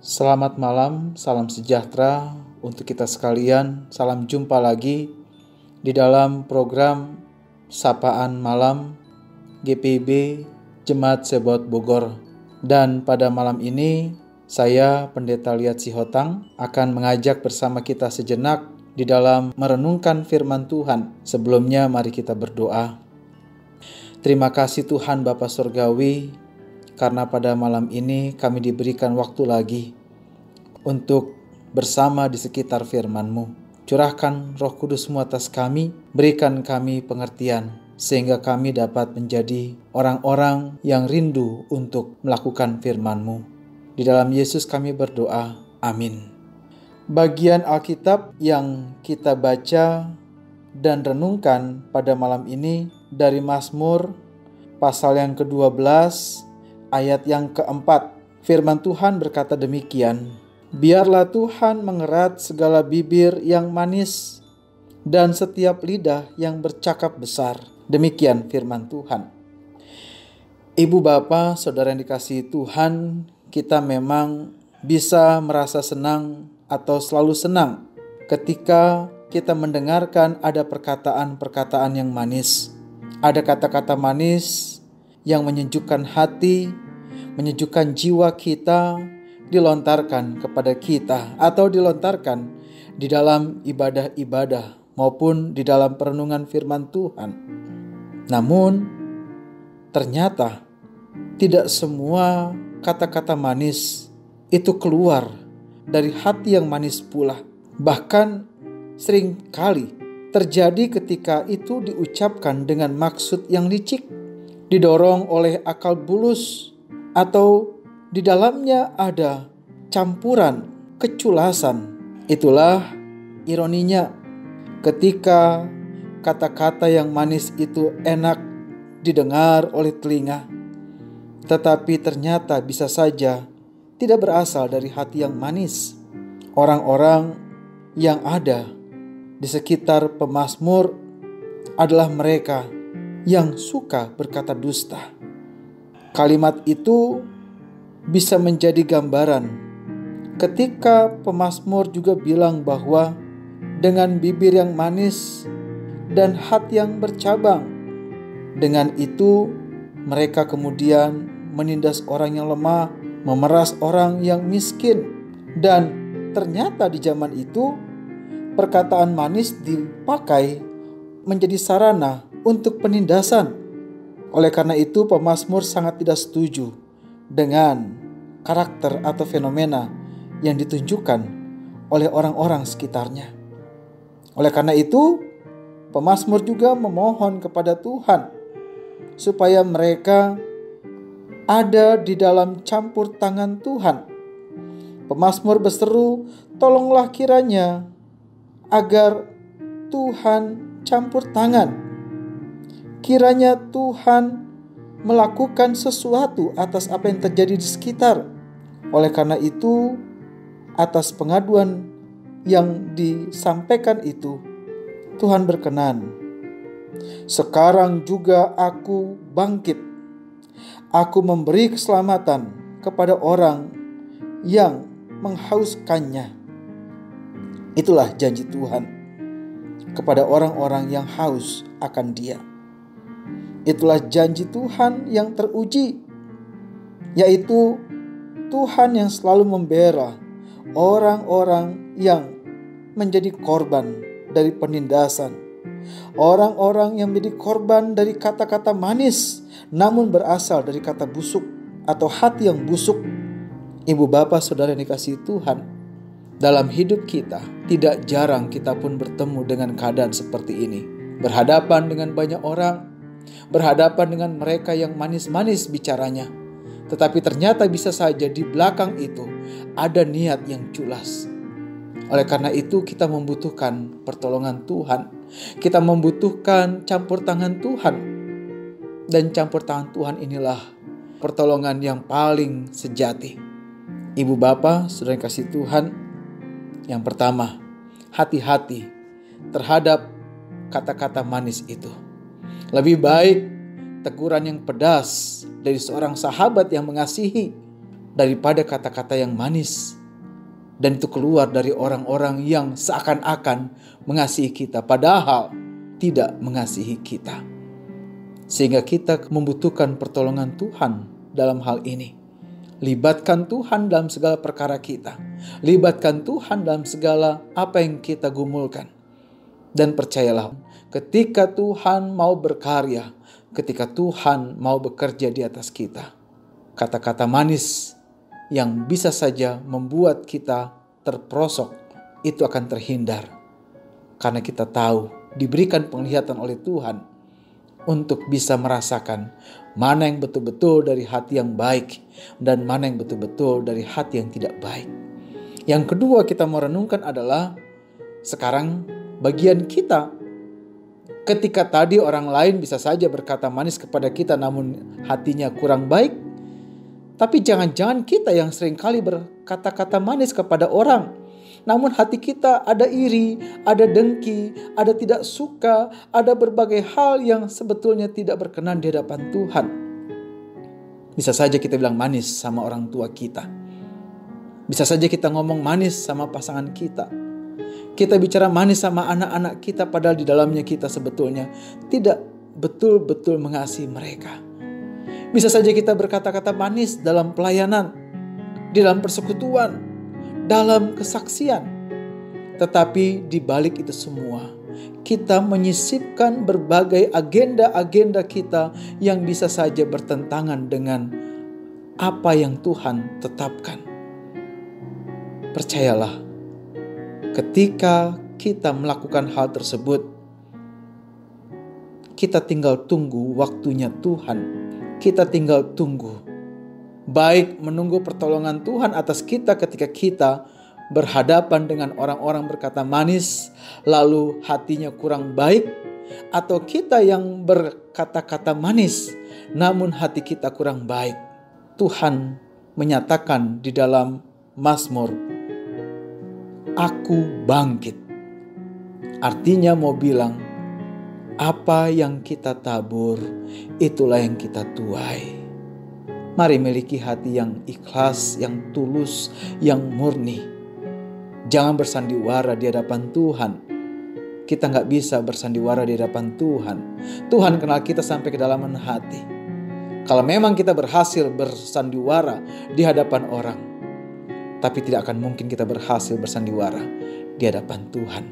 Selamat malam, salam sejahtera untuk kita sekalian. Salam jumpa lagi di dalam program Sapaan Malam GPIB Jemaat Sebaot Bogor. Dan pada malam ini saya, Pendeta Liat Sihotang, akan mengajak bersama kita sejenak di dalam merenungkan firman Tuhan. Sebelumnya mari kita berdoa. Terima kasih Tuhan Bapa Surgawi, karena pada malam ini kami diberikan waktu lagi untuk bersama di sekitar firman-Mu. Curahkan Roh Kudus-Mu atas kami, berikan kami pengertian, sehingga kami dapat menjadi orang-orang yang rindu untuk melakukan firman-Mu. Di dalam Yesus kami berdoa, amin. Bagian Alkitab yang kita baca dan renungkan pada malam ini dari Mazmur pasal yang ke-12 ayat yang ke-4. Firman Tuhan berkata demikian, biarlah Tuhan mengerat segala bibir yang manis dan setiap lidah yang bercakap besar. Demikian firman Tuhan. Ibu bapa, saudara yang dikasihi Tuhan, kita memang bisa merasa senang atau selalu senang ketika kita mendengarkan ada perkataan-perkataan yang manis. Ada kata-kata manis yang menyejukkan hati, menyejukkan jiwa kita, dilontarkan kepada kita atau dilontarkan di dalam ibadah-ibadah maupun di dalam perenungan firman Tuhan. Namun ternyata tidak semua kata-kata manis itu keluar dari hati yang manis pula. Bahkan seringkali terjadi ketika itu diucapkan dengan maksud yang licik, didorong oleh akal bulus, atau di dalamnya ada campuran keculasan. Itulah ironinya ketika kata-kata yang manis itu enak didengar oleh telinga, tetapi ternyata bisa saja tidak berasal dari hati yang manis. Orang-orang yang ada di sekitar pemazmur adalah mereka yang suka berkata dusta. Kalimat itu bisa menjadi gambaran ketika pemazmur juga bilang bahwa dengan bibir yang manis dan hati yang bercabang, dengan itu mereka kemudian menindas orang yang lemah, memeras orang yang miskin. Dan ternyata di zaman itu perkataan manis dipakai menjadi sarana untuk penindasan. Oleh karena itu pemazmur sangat tidak setuju dengan karakter atau fenomena yang ditunjukkan oleh orang-orang sekitarnya. Oleh karena itu pemazmur juga memohon kepada Tuhan supaya mereka ada di dalam campur tangan Tuhan. Pemazmur berseru, tolonglah kiranya agar Tuhan campur tangan. Kiranya Tuhan melakukan sesuatu atas apa yang terjadi di sekitar. Oleh karena itu, atas pengaduan yang disampaikan itu, Tuhan berkenan. Sekarang juga aku bangkit. Aku memberi keselamatan kepada orang yang menghauskannya. Itulah janji Tuhan kepada orang-orang yang haus akan Dia. Itulah janji Tuhan yang teruji, yaitu Tuhan yang selalu membela orang-orang yang menjadi korban dari penindasan, orang-orang yang menjadi korban dari kata-kata manis namun berasal dari kata busuk atau hati yang busuk. Ibu bapa saudara yang dikasihi Tuhan, dalam hidup kita tidak jarang kita pun bertemu dengan keadaan seperti ini, berhadapan dengan banyak orang, berhadapan dengan mereka yang manis-manis bicaranya, tetapi ternyata bisa saja di belakang itu ada niat yang culas. Oleh karena itu kita membutuhkan pertolongan Tuhan. Kita membutuhkan campur tangan Tuhan. Dan campur tangan Tuhan inilah pertolongan yang paling sejati. Ibu bapa, saudara yang kasih Tuhan, yang pertama, hati-hati terhadap kata-kata manis itu. Lebih baik teguran yang pedas dari seorang sahabat yang mengasihi daripada kata-kata yang manis. Dan itu keluar dari orang-orang yang seakan-akan mengasihi kita, padahal tidak mengasihi kita. Sehingga kita membutuhkan pertolongan Tuhan dalam hal ini. Libatkan Tuhan dalam segala perkara kita. Libatkan Tuhan dalam segala apa yang kita gumulkan. Dan percayalah, ketika Tuhan mau berkarya, ketika Tuhan mau bekerja di atas kita, kata-kata manis yang bisa saja membuat kita terperosok itu akan terhindar. Karena kita tahu diberikan penglihatan oleh Tuhan untuk bisa merasakan mana yang betul-betul dari hati yang baik dan mana yang betul-betul dari hati yang tidak baik. Yang kedua kita mau renungkan adalah sekarang bagian kita. Ketika tadi orang lain bisa saja berkata manis kepada kita namun hatinya kurang baik, tapi jangan-jangan kita yang seringkali berkata-kata manis kepada orang, namun hati kita ada iri, ada dengki, ada tidak suka, ada berbagai hal yang sebetulnya tidak berkenan di hadapan Tuhan. Bisa saja kita bilang manis sama orang tua kita. Bisa saja kita ngomong manis sama pasangan kita. Kita bicara manis sama anak-anak kita, padahal di dalamnya kita sebetulnya tidak betul-betul mengasihi mereka. Bisa saja kita berkata-kata manis dalam pelayanan, di dalam persekutuan, dalam kesaksian. Tetapi di balik itu semua, kita menyisipkan berbagai agenda-agenda kita yang bisa saja bertentangan dengan apa yang Tuhan tetapkan. Percayalah, ketika kita melakukan hal tersebut, kita tinggal tunggu waktunya Tuhan. Kita tinggal tunggu. Baik menunggu pertolongan Tuhan atas kita ketika kita berhadapan dengan orang-orang berkata manis, lalu hatinya kurang baik, atau kita yang berkata-kata manis, namun hati kita kurang baik. Tuhan menyatakan di dalam Mazmur, "Aku bangkit." Artinya mau bilang, apa yang kita tabur, itulah yang kita tuai. Mari miliki hati yang ikhlas, yang tulus, yang murni. Jangan bersandiwara di hadapan Tuhan. Kita gak bisa bersandiwara di hadapan Tuhan. Tuhan kenal kita sampai kedalaman hati. Kalau memang kita berhasil bersandiwara di hadapan orang, tapi tidak akan mungkin kita berhasil bersandiwara di hadapan Tuhan.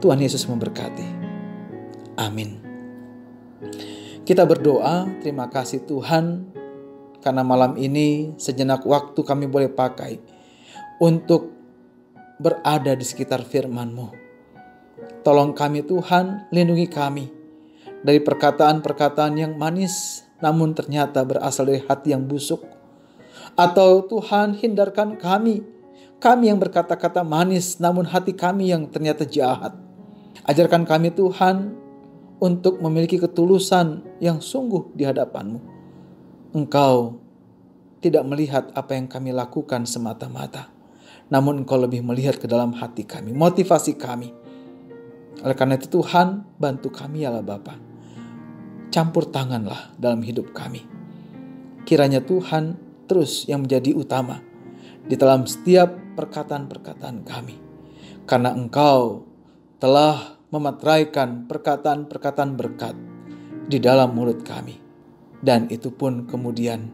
Tuhan Yesus memberkati. Amin. Kita berdoa, terima kasih Tuhan, karena malam ini sejenak waktu kami boleh pakai untuk berada di sekitar firman-Mu. Tolong kami Tuhan, lindungi kami dari perkataan-perkataan yang manis, namun ternyata berasal dari hati yang busuk. Atau Tuhan, hindarkan kami yang berkata-kata manis, namun hati kami yang ternyata jahat. Ajarkan kami Tuhan, untuk memiliki ketulusan yang sungguh di hadapan-Mu. Engkau tidak melihat apa yang kami lakukan semata-mata, namun Engkau lebih melihat ke dalam hati kami, motivasi kami. Oleh karena itu Tuhan, bantu kami ya Allah Bapa. Campur tanganlah dalam hidup kami. Kiranya Tuhan terus yang menjadi utama di dalam setiap perkataan-perkataan kami. Karena Engkau telah memateraikan perkataan-perkataan berkat di dalam mulut kami. Dan itu pun kemudian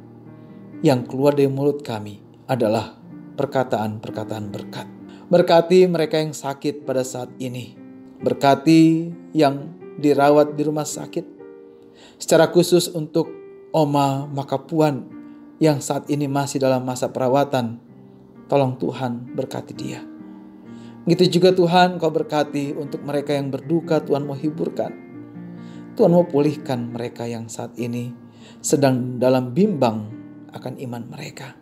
yang keluar dari mulut kami adalah perkataan-perkataan berkat. Berkati mereka yang sakit pada saat ini. Berkati yang dirawat di rumah sakit. Secara khusus untuk Oma Makapuan yang saat ini masih dalam masa perawatan. Tolong Tuhan berkati dia. Begitu juga Tuhan Kau berkati untuk mereka yang berduka, Tuhan mau hiburkan. Tuhan mau pulihkan mereka yang saat ini sedang dalam bimbang akan iman mereka.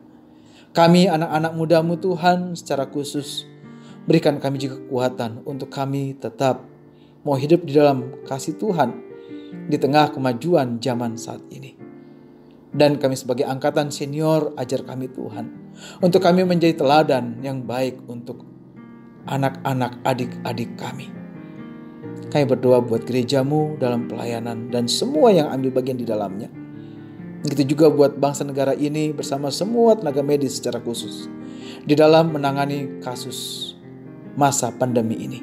Kami anak-anak muda-Mu Tuhan secara khusus berikan kami juga kekuatan untuk kami tetap mau hidup di dalam kasih Tuhan di tengah kemajuan zaman saat ini. Dan kami sebagai angkatan senior ajar kami Tuhan untuk kami menjadi teladan yang baik untuk anak-anak adik-adik kami. Kami berdoa buat gereja-Mu dalam pelayanan dan semua yang ambil bagian di dalamnya. Begitu juga buat bangsa negara ini bersama semua tenaga medis secara khusus di dalam menangani kasus masa pandemi ini.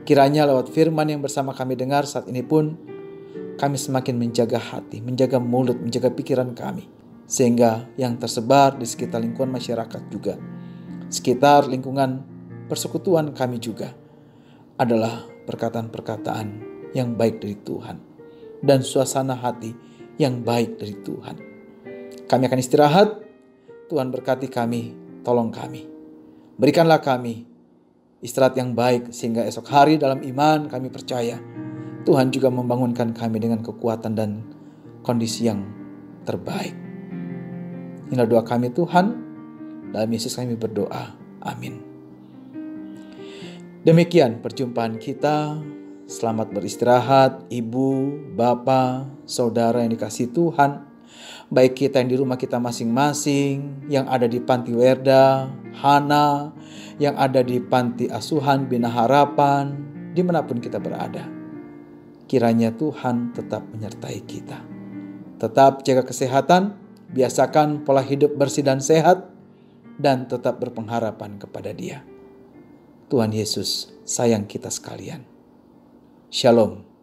Kiranya lewat firman yang bersama kami dengar saat ini pun, kami semakin menjaga hati, menjaga mulut, menjaga pikiran kami. Sehingga yang tersebar di sekitar lingkungan masyarakat juga, sekitar lingkungan persekutuan kami juga, adalah perkataan-perkataan yang baik dari Tuhan. Dan suasana hati yang baik dari Tuhan. Kami akan istirahat. Tuhan berkati kami, tolong kami. Berikanlah kami istirahat yang baik, sehingga esok hari dalam iman kami percaya Tuhan juga membangunkan kami dengan kekuatan dan kondisi yang terbaik. Inilah doa kami Tuhan, dalam Yesus kami berdoa. Amin. Demikian perjumpaan kita. Selamat beristirahat, ibu, bapak, saudara yang dikasihi Tuhan. Baik kita yang di rumah kita masing-masing, yang ada di Panti Werda, Hana, yang ada di Panti Asuhan Bina Harapan, dimanapun kita berada. Kiranya Tuhan tetap menyertai kita. Tetap jaga kesehatan, biasakan pola hidup bersih dan sehat, dan tetap berpengharapan kepada Dia. Tuhan Yesus sayang kita sekalian. Shalom.